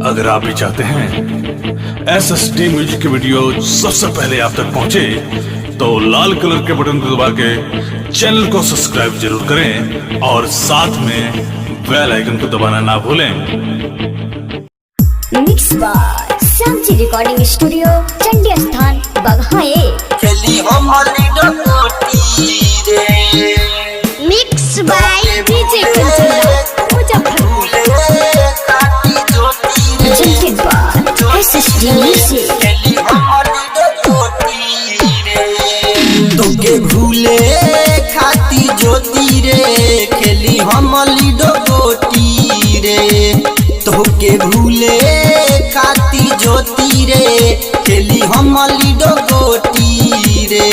अगर आप भी चाहते हैं SSD म्यूजिक की वीडियो सबसे पहले आप तक पहुंचे, तो लाल कलर के बटन को दबा के चैनल को सब्सक्राइब जरूर करें और साथ में बेल आइकन को दबाना ना भूलें। Mix by Shyamji recording studio, Chandi Sthan, Baghaye. खेली हमारी डकोटी रे, mix by DJ Kanchana Muzaffarpur, presented by SSD music. खेली हमारी डकोटी रे, तोके भूले खाती ज्योति रे, खेली हमारी डकोटी रे, तोके भूले खाती ज्योति रे, खेली हमारी डकोटी रे।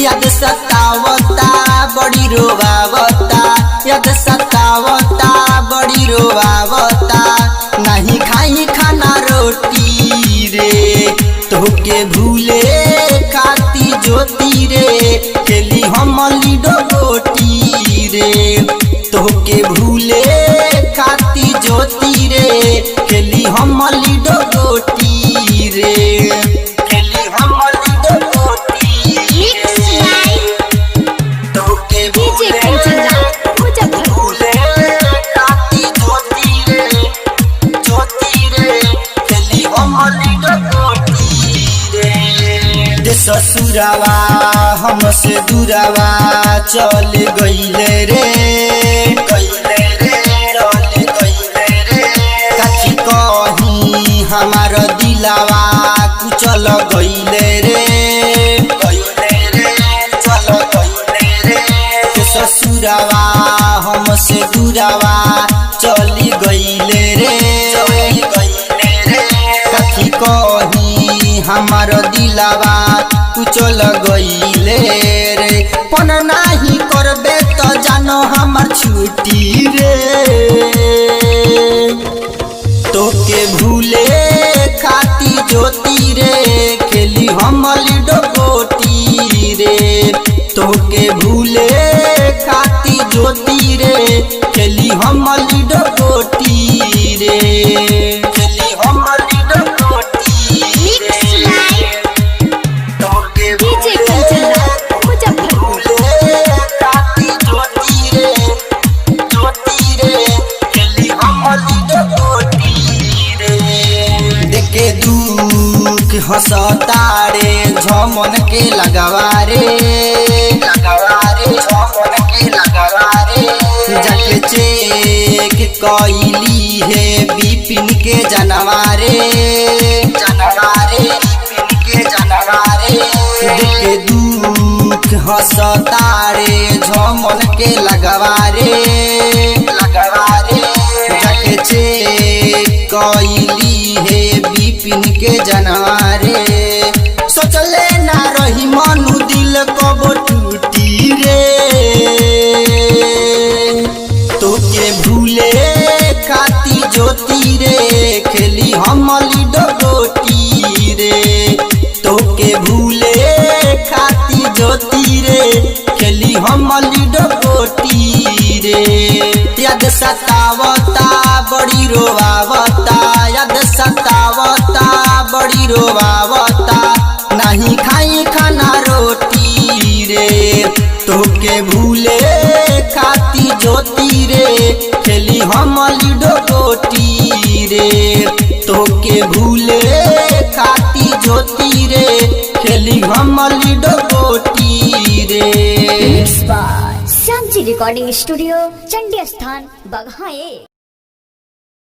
याद सतावता बड़ी रोवावता, याद सतावता बड़ी रोवावता, नहीं खाई खाना रोटी रे, तोके भूले खाती ज्योति रे, खेली हमारी डकोटी रे, तोके भूले खाती ज्योति रे, खेली हमारी डकोटी रे, खेली हमारी डकोटी रे, तोके डीजे कंचना मुजफ्फरपुर, भूले खाती ज्योति रे, खेली हमारी डकोटी रे। ससुरावा हमसे दूरावा चल गईले रे, काची कहीं हमार दिलावा कुचल गईले रे, चल गईले रे। ससुरावा हमसे दूरावा चली गईले रे, काची कहीं हमार दिलावा कुचल गईले रे। पन नाही करबे तो जानो हमार छुट्टी रे, तोके भूले खाती ज्योति रे, खेली हमारी डकोटी रे, तोके भूले खाती ज्योति रे, खेली हमारी डकोटी रे, खेली हमारी डकोटी रे, तोके डीजे कंचना मुजफ्फरपुर, भूले खाती ज्योति रे, खेली हमारी डकोटी रे। देखे दुख हंसतारे झमन के लगावारे, झमन के लगावारे, जाके चेक कइली है बिपिन के जनवारे, बिपिन के जनवारे। देखे दुख हंसतारे झमन के लगावारे, जाके चेक कइली है बिपिन के जनवारे। सोचले ना रही मनु दिल कब टूटी रे, तोके भूले खाती ज्योति रे, खेली हमारी डकोटी रे, तोके भूले खाती ज्योति रे, खेली हमारी डकोटी रे। याद सतावता बड़ी रोवावता, याद सतावता बड़ी रोवावता, नहीं खाई खाना रोटी रे, तोके भूले खाती ज्योति रे, खेली हमारी डकोटी रे, तोके भूले खाती ज्योति रे, खेली हमारी डकोटी रे। Mix by Shyamji recording studio, Chandi Sthan, बघाए।